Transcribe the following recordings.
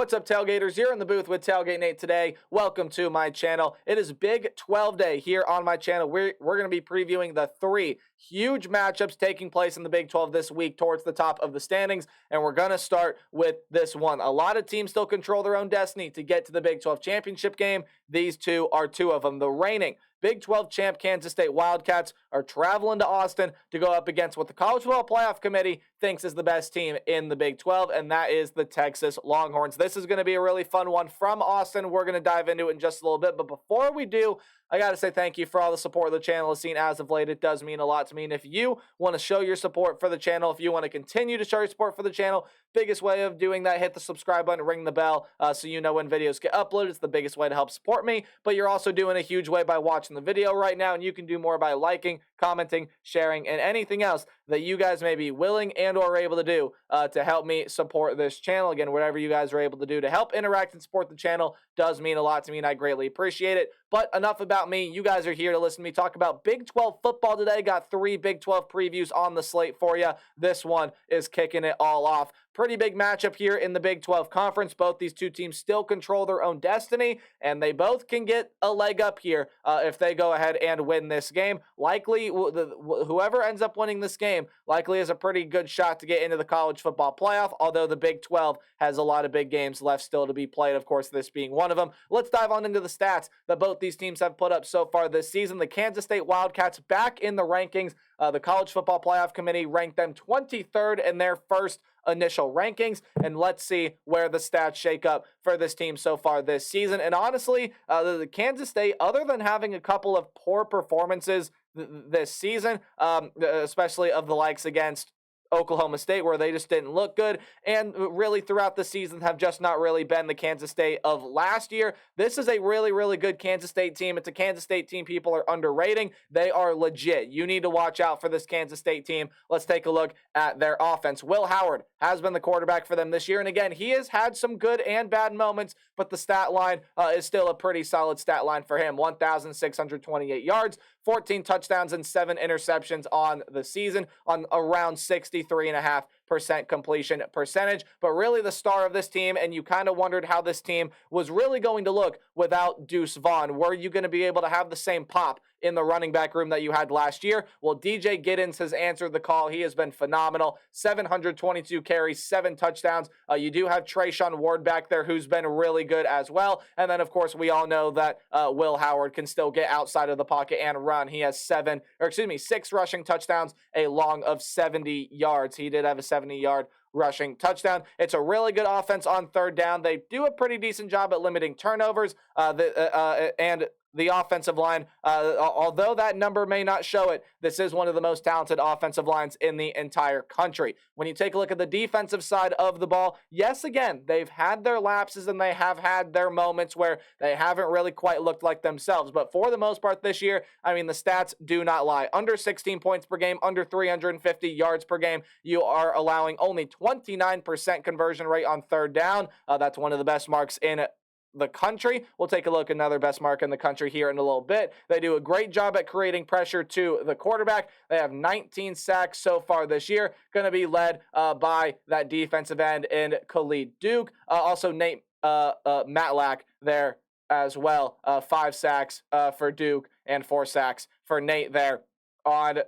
What's up, Tailgaters? You're in the booth with Tailgate Nate today. Welcome to my channel. It is Big 12 Day here on my channel. We're going to be previewing the three huge matchups taking place in the Big 12 this week towards the top of the standings, and we're going to start with this one. A lot of teams still control their own destiny to get to the Big 12 championship game. These two are two of them. The reigning Big 12 champ Kansas State Wildcats are traveling to Austin to go up against what the College Football Playoff Committee thinks is the best team in the Big 12, and that is the Texas Longhorns. This is going to be a really fun one from Austin. We're going to dive into it in just a little bit, but before we do, I got to say thank you for all the support the channel has seen as of late. It does mean a lot to me, and if you want to show your support for the channel, if you want to continue to show your support for the channel, biggest way of doing that, hit the subscribe button, ring the bell so you know when videos get uploaded. It's the biggest way to help support me, but you're also doing a huge way by watching the video right now, and you can do more by liking, commenting, sharing, and anything else that you guys may be willing and or able to do to help me support this channel. Again, whatever you guys are able to do to help interact and support the channel does mean a lot to me, and I greatly appreciate it. But enough about me. You guys are here to listen to me talk about Big 12 football today. Got 3 Big 12 previews on the slate for you. This one is kicking it all off. Pretty big matchup here in the Big 12 Conference. Both these two teams still control their own destiny, and they both can get a leg up here if they go ahead and win this game. Likely, whoever ends up winning this game likely has a pretty good shot to get into the College Football Playoff, although the Big 12 has a lot of big games left still to be played, of course, this being one of them. Let's dive on into the stats that both these teams have put up so far this season. The Kansas State Wildcats back in the rankings. The College Football Playoff Committee ranked them 23rd in their first initial rankings, and let's see where the stats shake up for this team so far this season. And honestly, the Kansas State, other than having a couple of poor performances this season, especially of the likes against Oklahoma State, where they just didn't look good, and really throughout the season have just not really been the Kansas State of last year. This is a really, really good Kansas State team. It's a Kansas State team people are underrating. They are legit. You need to watch out for this Kansas State team. Let's take a look at their offense. Will Howard has been the quarterback for them this year, and again, he has had some good and bad moments, but the stat line is still a pretty solid stat line for him. 1,628 yards, 14 touchdowns, and 7 interceptions on the season on around 63.5% completion percentage. But really the star of this team, and you kind of wondered how this team was really going to look without Deuce Vaughn. Were you going to be able to have the same pop in the running back room that you had last year? Well, DJ Giddens has answered the call. He has been phenomenal. 722 carries, 7 touchdowns. You do have Trayshawn Ward back there, who's been really good as well. And then, of course, we all know that Will Howard can still get outside of the pocket and run. He has 6 rushing touchdowns, a long of 70 yards. He did have a 70-yard rushing touchdown. It's a really good offense on third down. They do a pretty decent job at limiting turnovers, and the offensive line, although that number may not show it, this is one of the most talented offensive lines in the entire country. When you take a look at the defensive side of the ball, yes, again, they've had their lapses and they have had their moments where they haven't really quite looked like themselves. But for the most part this year, I mean, the stats do not lie. Under 16 points per game, under 350 yards per game. You are allowing only 29% conversion rate on third down. That's one of the best marks in the country. We'll take a look at another best mark in the country here in a little bit. They do a great job at creating pressure to the quarterback. They have 19 sacks so far this year, going to be led by that defensive end in Khalid Duke. Also Matlack there as well. 5 sacks for Duke and 4 sacks for Nate there on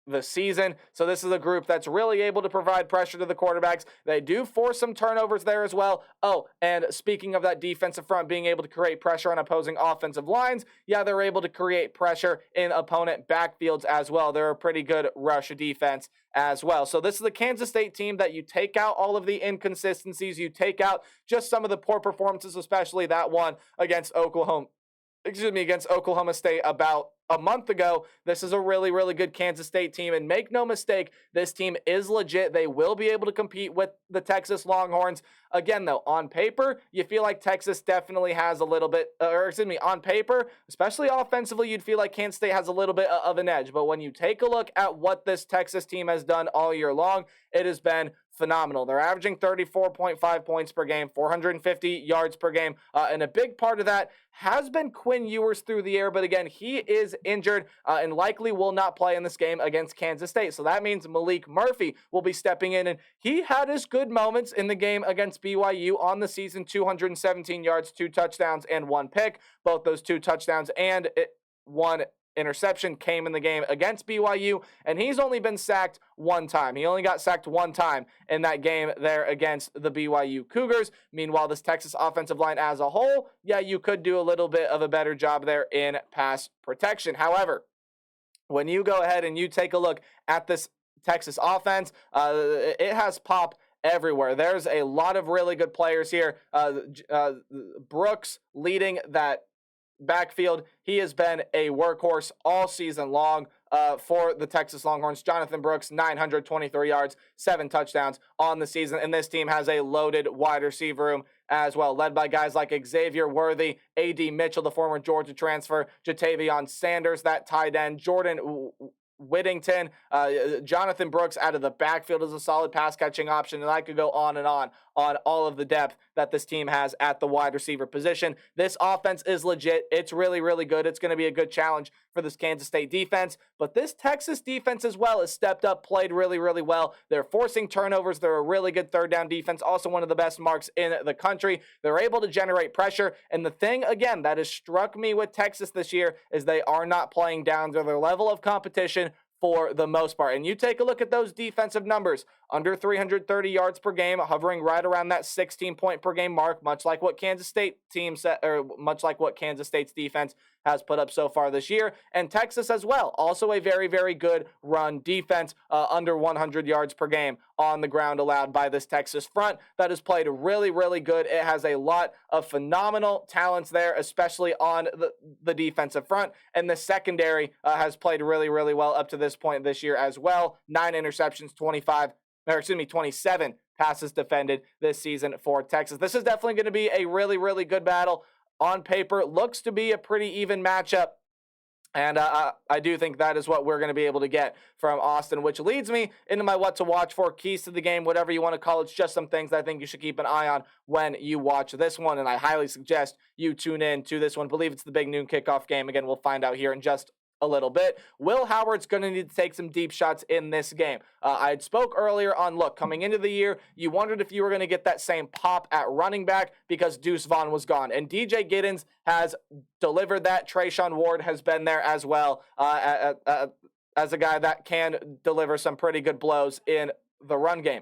the season. So this is a group that's really able to provide pressure to the quarterbacks. They do force some turnovers there as well. Oh, and speaking of that defensive front being able to create pressure on opposing offensive lines, yeah, they're able to create pressure in opponent backfields as well. They're a pretty good rush defense as well. So this is the Kansas State team that you take out all of the inconsistencies, you take out just some of the poor performances, especially that one against Oklahoma State about a month ago. This is a really, really good Kansas State team, and make no mistake, this team is legit. They will be able to compete with the Texas Longhorns. Again, though, on paper, you feel like Texas definitely has a little bit, on paper, especially offensively, you'd feel like Kansas State has a little bit of an edge. But when you take a look at what this Texas team has done all year long, it has been phenomenal. They're averaging 34.5 points per game, 450 yards per game, and a big part of that has been Quinn Ewers through the air, but again, he is injured and likely will not play in this game against Kansas State. So that means Malik Murphy will be stepping in, and he had his good moments in the game against BYU on the season, 217 yards, 2 touchdowns, and 1 pick. Both those 2 touchdowns and 1 interception came in the game against BYU, and he's only been sacked 1 time. He only got sacked 1 time in that game there against the BYU Cougars. Meanwhile, this Texas offensive line as a whole, yeah, you could do a little bit of a better job there in pass protection. However, when you go ahead and you take a look at this Texas offense, it has pop everywhere. There's a lot of really good players here. Brooks leading that backfield. He has been a workhorse all season long for the Texas Longhorns. Jonathan Brooks, 923 yards, 7 touchdowns on the season. And this team has a loaded wide receiver room as well, led by guys like Xavier Worthy, A.D. Mitchell, the former Georgia transfer, Jatavion Sanders, that tight end, Jordan Whittington, Jonathan Brooks out of the backfield is a solid pass catching option, and I could go on and on all of the depth that this team has at the wide receiver position. This offense is legit. It's really, really good. It's going to be a good challenge for this Kansas State defense, but this Texas defense as well has stepped up, played really, really well. They're forcing turnovers. They're a really good third down defense, also one of the best marks in the country. They're able to generate pressure, and the thing, again, that has struck me with Texas this year is they are not playing down to their level of competition for the most part. And you take a look at those defensive numbers, under 330 yards per game, hovering right around that 16-point per game mark, much like what Kansas State much like what Kansas State's defense has put up so far this year. And Texas as well, also a very, very good run defense, under 100 yards per game on the ground allowed by this Texas front that has played really, really good. It has a lot of phenomenal talents there, especially on the defensive front. And the secondary has played really, really well up to this point this year as well. 9 interceptions, 27 passes defended this season for Texas. This is definitely going to be a really, really good battle. On paper, looks to be a pretty even matchup. And I do think that is what we're going to be able to get from Austin, which leads me into my what to watch for, keys to the game, whatever you want to call it. It's just some things I think you should keep an eye on when you watch this one, and I highly suggest you tune in to this one. I believe it's the big noon kickoff game. Again, we'll find out here in just a little bit. Will Howard's going to need to take some deep shots in this game. I had spoke earlier on, look, coming into the year, you wondered if you were going to get that same pop at running back because Deuce Vaughn was gone. And DJ Giddens has delivered that. Trayshawn Ward has been there as well as a guy that can deliver some pretty good blows in the run game.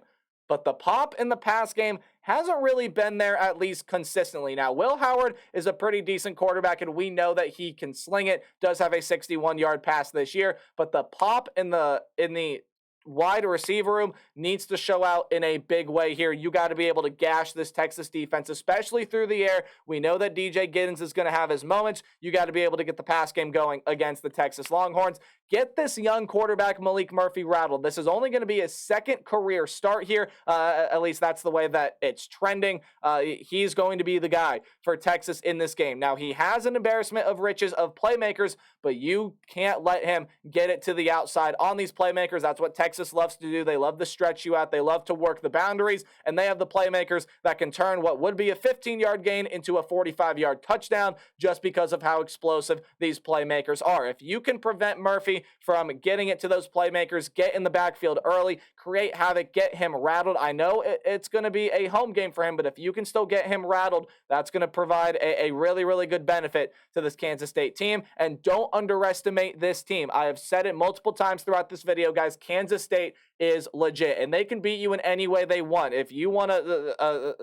But the pop in the pass game hasn't really been there, at least consistently. Now, Will Howard is a pretty decent quarterback, and we know that he can sling it, does have a 61-yard pass this year, but the pop in the wide receiver room needs to show out in a big way here. You got to be able to gash this Texas defense, especially through the air. We know that DJ Giddens is going to have his moments. You got to be able to get the pass game going against the Texas Longhorns. Get this young quarterback, Malik Murphy, rattled. This is only going to be his second career start here. At least that's the way that it's trending. He's going to be the guy for Texas in this game. Now, he has an embarrassment of riches of playmakers, but you can't let him get it to the outside on these playmakers. That's what Texas loves to do. They love to stretch you out. They love to work the boundaries, and they have the playmakers that can turn what would be a 15-yard gain into a 45-yard touchdown just because of how explosive these playmakers are. If you can prevent Murphy from getting it to those playmakers, get in the backfield early, create havoc, get him rattled. I know it's going to be a home game for him, but if you can still get him rattled, that's going to provide a really, really good benefit to this Kansas State team. And don't underestimate this team. I have said it multiple times throughout this video, guys. Kansas State is legit, and they can beat you in any way they want. If you want to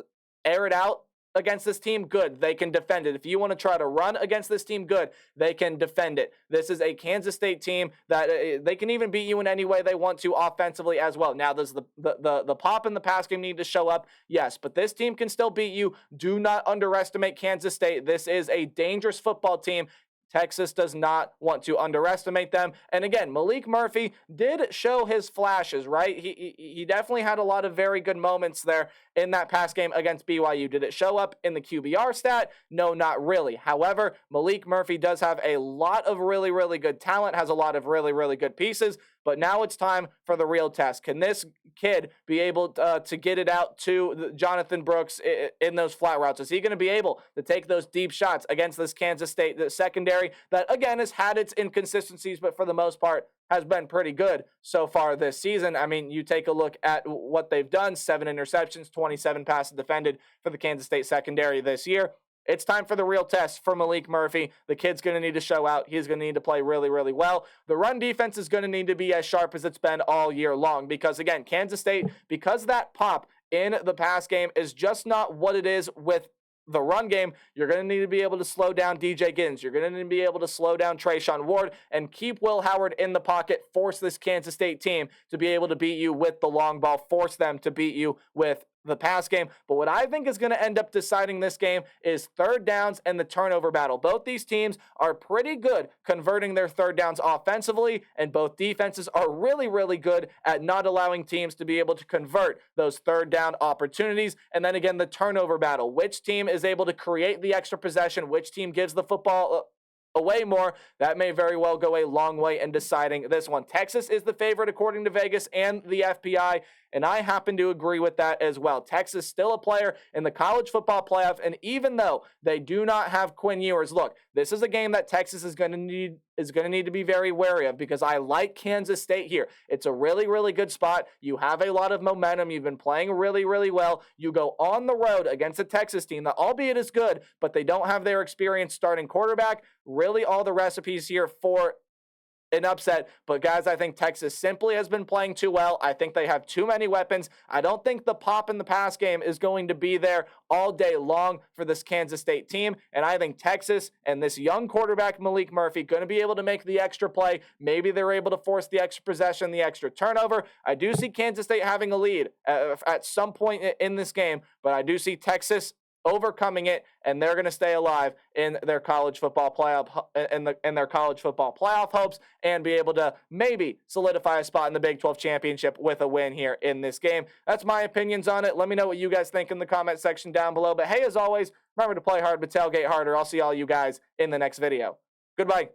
air it out against this team, good, they can defend it. If you want to try to run against this team, good, they can defend it. This is a Kansas State team that they can even beat you in any way they want to offensively as well. Now, does the pop in the pass game need to show up? Yes, but this team can still beat you. Do not underestimate Kansas State. This is a dangerous football team. Texas does not want to underestimate them. And again, Malik Murphy did show his flashes, right? He definitely had a lot of very good moments there. in that pass game against BYU. Did it show up in the QBR stat? No, not really. However, Malik Murphy does have a lot of really, really good talent, has a lot of really, really good pieces, but now it's time for the real test. Can this kid be able to get it out to Jonathan Brooks in those flat routes? Is he going to be able to take those deep shots against this Kansas State secondary that, again, has had its inconsistencies, but for the most part has been pretty good so far this season? I mean, you take a look at what they've done: 7 interceptions, 27 passes defended for the Kansas State secondary this year. It's time for the real test for Malik Murphy. The kid's going to need to show out. He's going to need to play really, really well. The run defense is going to need to be as sharp as it's been all year long because, again, Kansas State, because that pop in the pass game is just not what it is with the run game, you're going to need to be able to slow down DJ Giddens. You're going to need to be able to slow down Trayshawn Ward and keep Will Howard in the pocket, force this Kansas State team to be able to beat you with the long ball, force them to beat you with the pass game. But what I think is going to end up deciding this game is third downs and the turnover battle. Both these teams are pretty good converting their third downs offensively, and both defenses are really, really good at not allowing teams to be able to convert those third down opportunities. And then again, the turnover battle. Which team is able to create the extra possession? Which team gives the football away more? That may very well go a long way in deciding this one. Texas is the favorite according to Vegas and the FPI, and I happen to agree with that as well. Texas still a player in the college football playoff, and even though they do not have Quinn Ewers, look, this is a game that Texas is going to need to be very wary of because I like Kansas State here. It's a really, really good spot. You have a lot of momentum. You've been playing really, really well. You go on the road against a Texas team that, albeit is good, but they don't have their experienced starting quarterback. Really all the recipes here for an upset. But guys, I think Texas simply has been playing too well. I think they have too many weapons. I don't think the pop in the pass game is going to be there all day long for this Kansas State team. And I think Texas and this young quarterback, Malik Murphy, going to be able to make the extra play. Maybe they're able to force the extra possession, the extra turnover. I do see Kansas State having a lead at some point in this game, but I do see Texas overcoming it, and they're going to stay alive in their college football playoff in their college football playoff hopes and be able to maybe solidify a spot in the Big 12 championship with a win here in this game. That's my opinions on it. Let me know what you guys think in the comment section down below. But hey, as always, remember to play hard but tailgate harder. I'll see all you guys in the next video. Goodbye.